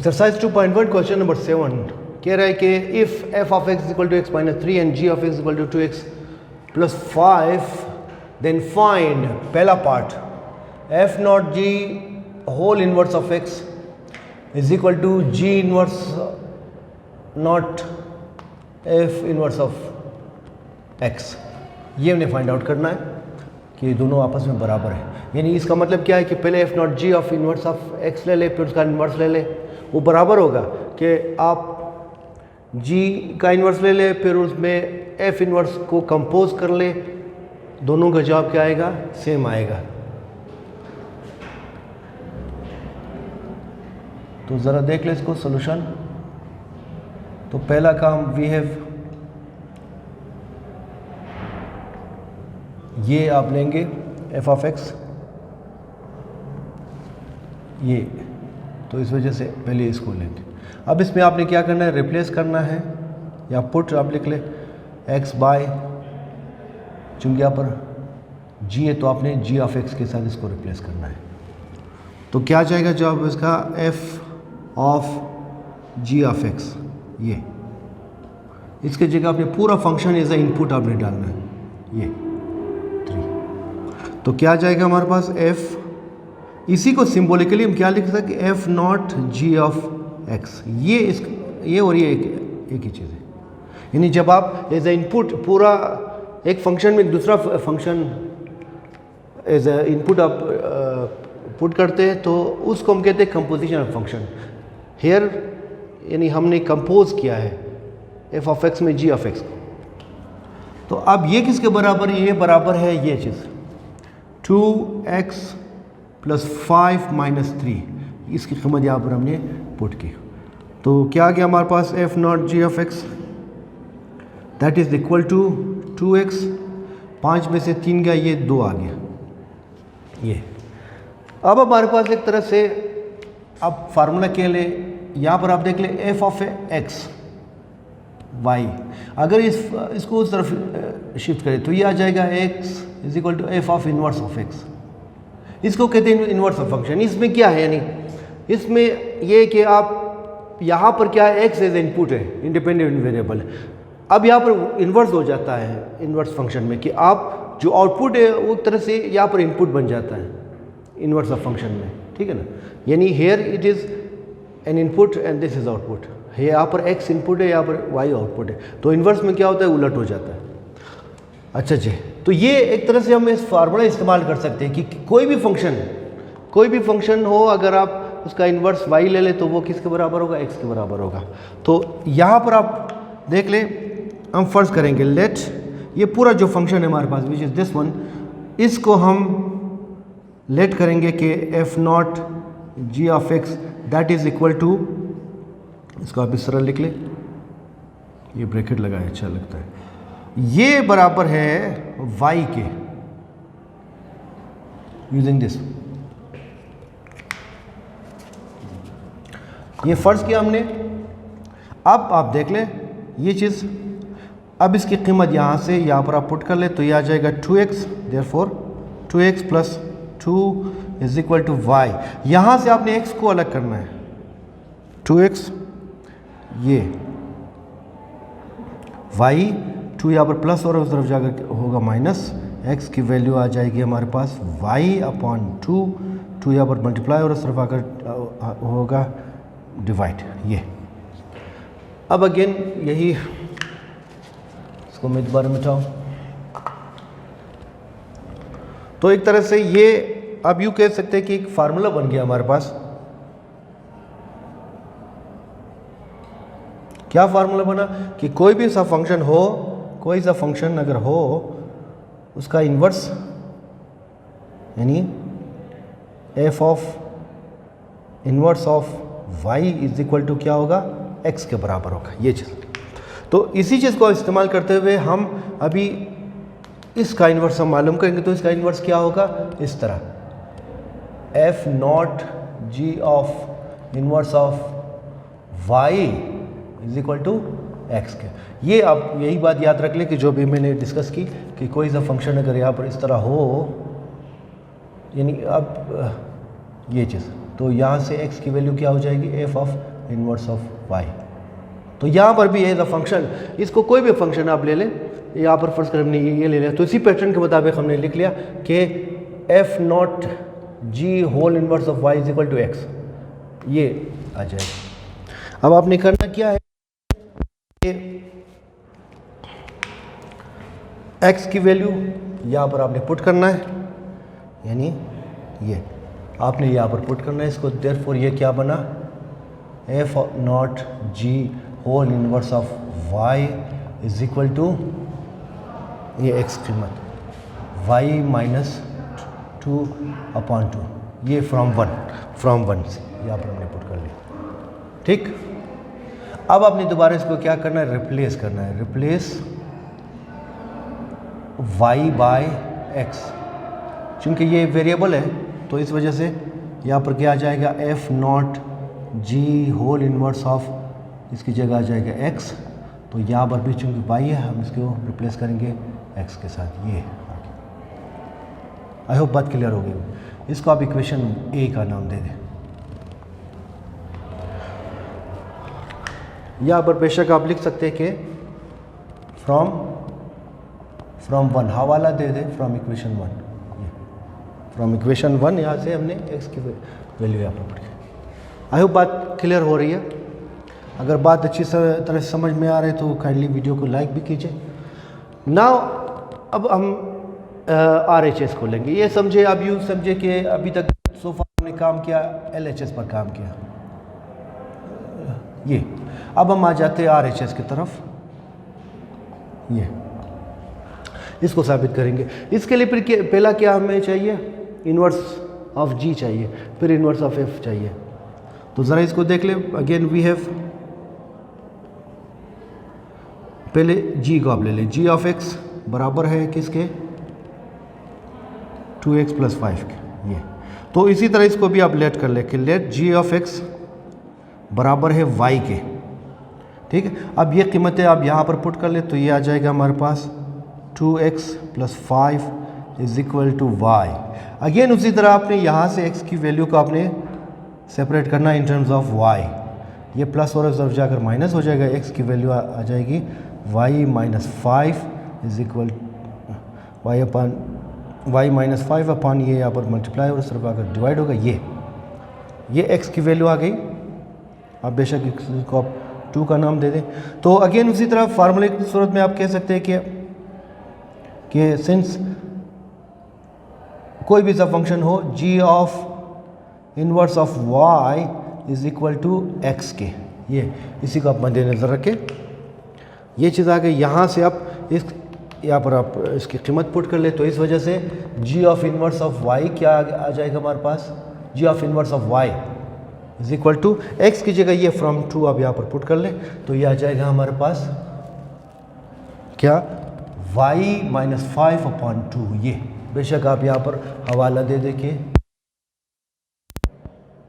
Exercise 2.1 question number 7 कह रहा है कि if f of x equal to x minus 3 and g of x equal to 2x plus 5 then find पहला part f not g whole inverse of x is equal to g inverse not f inverse of x. ये हमने find out करना है कि दोनों आपस में बराबर है। यानी इसका मतलब क्या है कि पहले f not g of inverse of x ले ले, फिर उसका इन्वर्स ले ले, वो बराबर होगा कि आप जी का इन्वर्स ले ले फिर उसमें एफ इन्वर्स को कंपोज कर ले, दोनों का जवाब क्या आएगा, सेम आएगा। तो ज़रा देख ले इसको सॉल्यूशन। तो पहला काम वी हैव, ये आप लेंगे एफ ऑफ एक्स, ये, तो इस वजह से पहले इसको लेंगे। अब इसमें आपने क्या करना है, रिप्लेस करना है, या पुट आप लिख ले एक्स बाय, चूँकि यहाँ पर जी है तो आपने जी ऑफ एक्स के साथ इसको रिप्लेस करना है। तो क्या जाएगा जवाब इसका, f of g of x, ये इसके जगह आपने पूरा फंक्शन एज ए इनपुट आपने डालना है, ये 3। तो क्या जाएगा हमारे पास एफ, इसी को सिंबॉलिकली हम क्या लिख सकते हैं, f not g of x. ये और ये एक ही चीज़ है। यानी जब आप एज ए इनपुट पूरा एक फंक्शन में दूसरा फंक्शन एज ए इनपुट आप पुट करते हैं तो उसको हम कहते हैं कंपोजिशन ऑफ फंक्शन। हेयर यानी हमने कंपोज किया है एफ ऑफ एक्स में जी ऑफ एक्स को। तो अब ये किसके बराबर है, ये बराबर है ये चीज़ 2x प्लस 5 माइनस 3, इसकी कीमत यहाँ पर हमने पुट की। तो क्या आ गया हमारे पास, f not g of x that is equal to 2x, 5 में से 3 गया, ये 2 आ गया ये। अब हमारे पास एक तरह से अब फार्मूला के लिए यहाँ पर आप देख ले एफ ऑफ एक्स वाई, अगर इसको उस तरफ शिफ्ट करें तो ये आ जाएगा x is equal to f of inverse of x. इसको कहते हैं इनवर्स ऑफ फंक्शन। इसमें क्या है, यानी इसमें ये कि आप यहाँ पर क्या है, x एज इनपुट है, इंडिपेंडेंट वेरिएबल है। अब यहाँ पर इन्वर्स हो जाता है इन्वर्स फंक्शन में कि आप जो आउटपुट है वो तरह से यहाँ पर इनपुट बन जाता है इन्वर्स ऑफ फंक्शन में, ठीक है ना। यानी here it is an input and this is output, यहाँ पर x इनपुट है, यहाँ पर y आउटपुट है, तो इन्वर्स में क्या होता है, उलट हो जाता है। अच्छा जी, तो ये एक तरह से हम इस फार्मूला इस्तेमाल कर सकते हैं कि कोई भी फंक्शन हो, अगर आप उसका इन्वर्स y ले ले तो वो किसके बराबर होगा, x के बराबर होगा। तो यहाँ पर आप देख ले, हम फर्ज करेंगे लेट, ये पूरा जो फंक्शन है हमारे पास विच इज़ दिस वन, इसको हम लेट करेंगे कि f not g of x that is equal to, इसको आप इस तरह लिख ले, ये ब्रैकेट लगाए अच्छा लगता है, ये बराबर है y के, यूजिंग दिस, ये फर्ज किया हमने। अब आप देख ले ये चीज़, अब इसकी कीमत यहाँ से यहाँ पर आप पुट कर ले तो ये आ जाएगा 2x, therefore 2x plus 2 is equal to y। यहाँ से आपने x को अलग करना है, 2x ये y, 2 यहाँ पर प्लस और उस तरफ जाकर होगा माइनस, x की वैल्यू आ जाएगी हमारे पास y अपॉन 2 यहाँ पर मल्टीप्लाई और उस तरफ आकर होगा डिवाइड। ये अब अगेन यही, इसको मैं दोबारा मिटाऊँ तो एक तरह से ये अब यूँ कह सकते हैं कि एक फार्मूला बन गया हमारे पास। क्या फार्मूला बना कि कोई भी सा फंक्शन हो, कोई सा फंक्शन अगर हो, उसका इन्वर्स यानी f of inverse of y is equal to क्या होगा, एक्स के बराबर होगा, ये चीज़। तो इसी चीज़ को इस्तेमाल करते हुए हम अभी इसका इन्वर्स हम मालूम करेंगे। तो इसका इन्वर्स क्या होगा, इस तरह f not g of inverse of y is equal to x के। ये आप यही बात याद रख लें कि जो भी मैंने डिस्कस की कि कोई सा फंक्शन अगर यहाँ पर इस तरह हो, यानी अब ये चीज़, तो यहाँ से x की वैल्यू क्या हो जाएगी, f of inverse of y. तो यहाँ पर भी एज अ फंक्शन, इसको कोई भी फंक्शन आप ले लें, यहाँ पर फर्स्ट कर हमने ये ले लिया, तो इसी पैटर्न के मुताबिक हमने लिख लिया कि f not g whole inverse of y is equal to x, ये आ जाएगा। अब आपने करना क्या है कि एक्स की वैल्यू यहाँ पर आपने पुट करना है, यानी ये आपने यहाँ पर पुट करना है इसको, देयरफॉर ये क्या बना, f not g whole inverse of y is equal to ये एक्स कीमत वाई माइनस 2/2, ये फ्रॉम वन से यहाँ पर हमने पुट कर लिया। ठीक, अब आपने दोबारा इसको क्या करना है, रिप्लेस करना है, रिप्लेस y बाय x, चूँकि ये वेरिएबल है तो इस वजह से यहाँ पर क्या आ जाएगा, f not g whole inverse of, इसकी जगह आ जाएगा x, तो यहाँ पर भी चूँकि y है हम इसको रिप्लेस करेंगे x के साथ। ये आई होप बात क्लियर हो गई। इसको आप इक्वेशन ए का नाम दे दें। यहाँ पर बेशक आप लिख सकते हैं कि फ्रॉम वन, हवाला दे they from equation 1, from equation 1 यहाँ से हमने x की वैल्यू यहाँ पर पढ़ी। आई होप बात क्लियर हो रही है। अगर बात अच्छी तरह से समझ में आ रही है तो काइंडली वीडियो को लाइक भी कीजिए। नाउ अब हम RHS को लेंगे। ये समझे, आप यूँ समझे कि अभी तक सोफा हमने काम किया, LHS पर काम किया, ये अब हम आ जाते हैं RHS की तरफ। ये इसको साबित करेंगे। इसके लिए फिर पहला क्या हमें चाहिए, इन्वर्स ऑफ G चाहिए, फिर इन्वर्स ऑफ F चाहिए। तो ज़रा इसको देख ले। अगेन वी हैव, पहले G को आप ले लें, G ऑफ X बराबर है किसके, 2x + 5 के। ये तो इसी तरह इसको भी आप लेट कर ले कि लेट G ऑफ X बराबर है y के। ठीक है, अब ये कीमतें आप यहाँ पर पुट कर ले तो ये आ जाएगा हमारे पास 2x + 5 is equal to y। Again उसी तरह आपने यहाँ से x की वैल्यू को आपने सेपरेट करना इन टर्म्स ऑफ y। ये प्लस और इस जाकर माइनस हो जाएगा, x की वैल्यू आ जाएगी y - 5 is equal y - 5 upon ये यहाँ पर मल्टीप्लाई और इस तरफ आकर डिवाइड होगा। ये x की वैल्यू आ गई। आप बेशक इसको आप 2 का नाम दे दें। तो अगेन उसी तरह फार्मूले की सूरत में आप कह सकते हैं कि सिंस कोई भी सा फंक्शन हो g of inverse of y is equal to x के, ये इसी को आप मद्देनज़र रखें। ये चीज़ आ गई। यहाँ से आप यहाँ पर आप इसकी कीमत पुट कर ले तो इस वजह से g of inverse of y क्या आ जाएगा हमारे पास, g of inverse of y is equal to x की जगह ये फ्रॉम 2 आप यहाँ पर पुट कर ले तो ये आ जाएगा हमारे पास क्या, y - 5/2। ये बेशक आप यहाँ पर हवाला दे दे के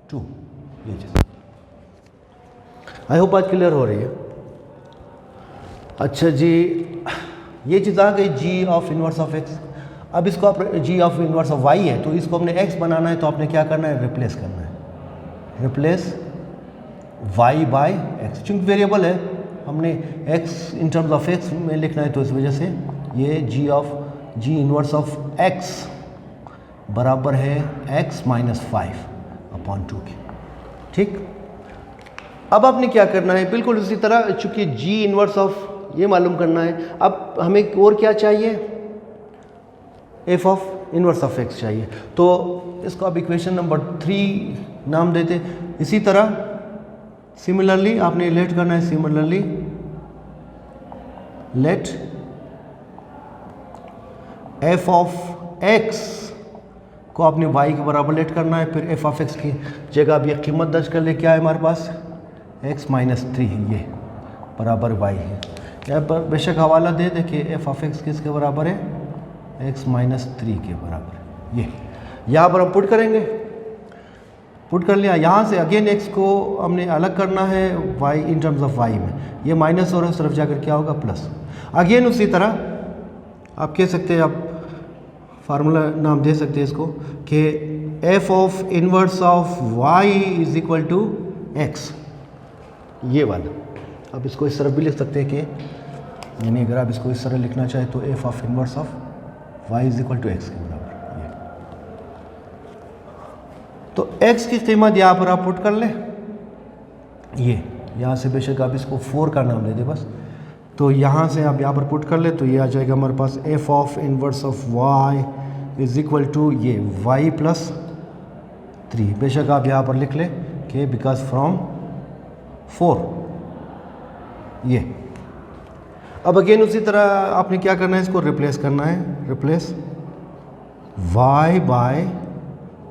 2, ये चीज़। आई होप बात क्लियर हो रही है। अच्छा जी, ये चीज़ आ गई g of inverse of x। अब इसको आप g of inverse of y है तो इसको हमने x बनाना है तो आपने क्या करना है, रिप्लेस करना है, रिप्लेस y बाय x। चूँकि वेरिएबल है हमने x in terms of x में लिखना है तो इस वजह से ये g इनवर्स ऑफ x बराबर है x - 5/2 के। ठीक, अब आपने क्या करना है, बिल्कुल उसी तरह चूँकि g इनवर्स ऑफ ये मालूम करना है। अब हमें और क्या चाहिए, f of inverse of x चाहिए। तो इसको अब इक्वेशन नंबर 3 नाम देते। इसी तरह सिमिलरली आपने लेट करना है, similarly let f of x को आपने y के बराबर लेट करना है। फिर f ऑफ x की जगह अब ये कीमत दर्ज कर ले, क्या है हमारे पास, x - 3 है, ये बराबर y है। यहाँ पर बेशक हवाला दे दे कि f ऑफ x किसके बराबर है, x - 3 के बराबर। ये यहाँ पर हम पुट करेंगे, पुट कर लिया। यहाँ से अगेन x को हमने अलग करना है y in terms of y में, ये माइनस और उस तरफ जाकर क्या होगा, प्लस। अगेन उसी तरह आप कह सकते हैं, आप फार्मूला नाम दे सकते हैं इसको कि f of inverse of y is equal to x। ये वाला। अब इसको इस तरह भी लिख सकते हैं कि यानी अगर आप इसको इस तरह लिखना चाहें तो f of inverse of y is equal to x के बराबर ये। तो एक्स की कीमत यहाँ पर आप पुट कर लें, ये यहाँ से बेशक आप इसको 4 का नाम दे दें बस, तो यहाँ से आप यहाँ पर पुट कर ले तो ये आ जाएगा हमारे पास f of inverse of y is equal to ये वाई प्लस 3। बेशक आप यहाँ पर लिख लें कि बिकॉज फ्रॉम 4 ये। अब अगेन उसी तरह आपने क्या करना है, इसको रिप्लेस करना है, रिप्लेस y बाय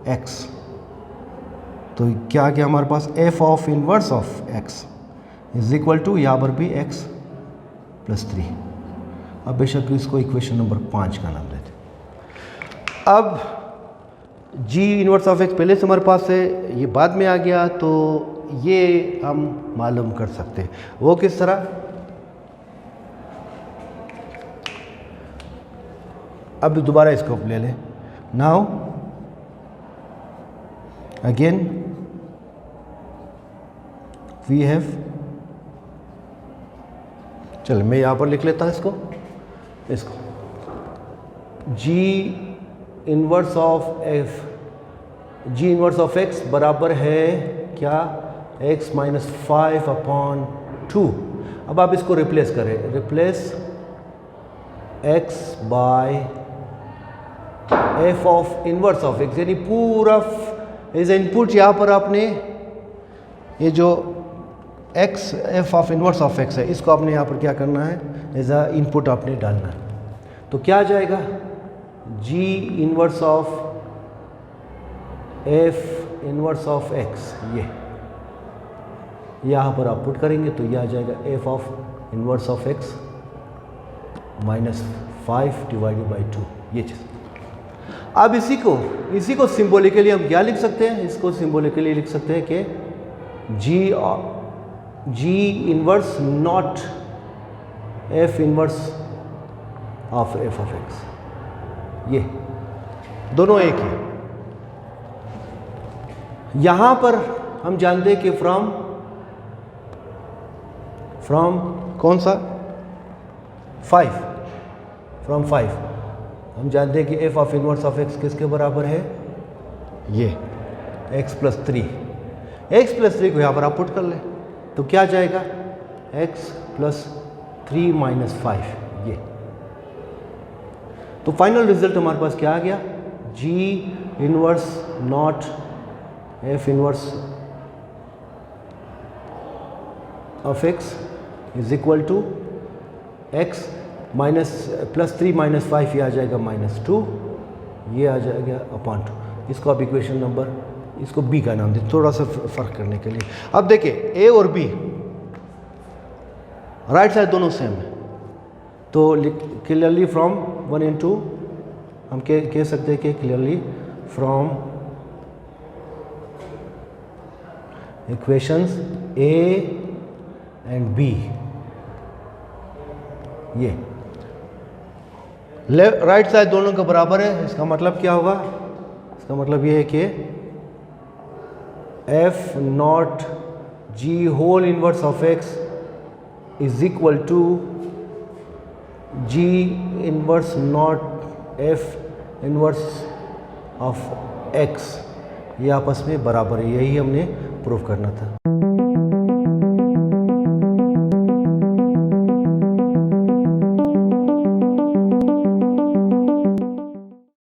x। तो क्या क्या हमारे पास f of inverse of x is equal to यहाँ पर भी x प्लस 3। अब बेशक इसको इक्वेशन नंबर 5 का नाम देते। अब g इनवर्स ऑफ x पहले से हमारे पास है, ये बाद में आ गया, तो ये हम मालूम कर सकते हैं। वो किस तरह, अब दोबारा इसको ले लें। नाउ अगेन वी हैव, चल मैं यहाँ पर लिख लेता हूँ इसको g inverse of f, g inverse of x बराबर है क्या, x माइनस 5/2। अब आप इसको रिप्लेस करें, replace x by f of inverse of x, यानी पूरा एज इनपुट यहाँ पर आपने ये जो x f of inverse of x है इसको आपने यहाँ पर क्या करना है, एज अ इनपुट आपने डालना है। तो क्या आ जाएगा, g inverse of f inverse of x, ये यहाँ पर आप पुट करेंगे तो ये आ जाएगा f of inverse of x minus 5 divided by 2, ये चीज़। अब इसी को सिंबॉलिकली हम क्या लिख सकते हैं, इसको सिंबॉलिकली लिख सकते हैं कि g inverse not f inverse of f of x, ये दोनों एक है। यहाँ पर हम जानते हैं कि फ्रॉम कौन सा 5, फ्रॉम 5 हम जानते हैं कि f of inverse of x किसके बराबर है, ये x प्लस 3। x प्लस 3 को यहाँ पर आप पुट कर लें तो क्या जाएगा, x प्लस 3 माइनस 5, ये। तो फाइनल रिजल्ट हमारे पास क्या आ गया, g inverse not f inverse of x is equal to x minus plus 3 minus 5, ये आ जाएगा -2, ये आ जाएगा अपॉन 2। इसको आप इक्वेशन नंबर, इसको b का नाम दें थोड़ा सा फ़र्क करने के लिए। अब देखिए a और b राइट साइड दोनों सेम है, तो क्लियरली फ्रॉम 1 and 2 हम कह सकते हैं कि clearly from equations a and b, ये राइट साइड दोनों के बराबर है। इसका मतलब क्या होगा, इसका मतलब ये है कि f not g whole inverse of x is equal to g inverse not f inverse of x, ये आपस में बराबर है, यही हमने प्रूव करना था।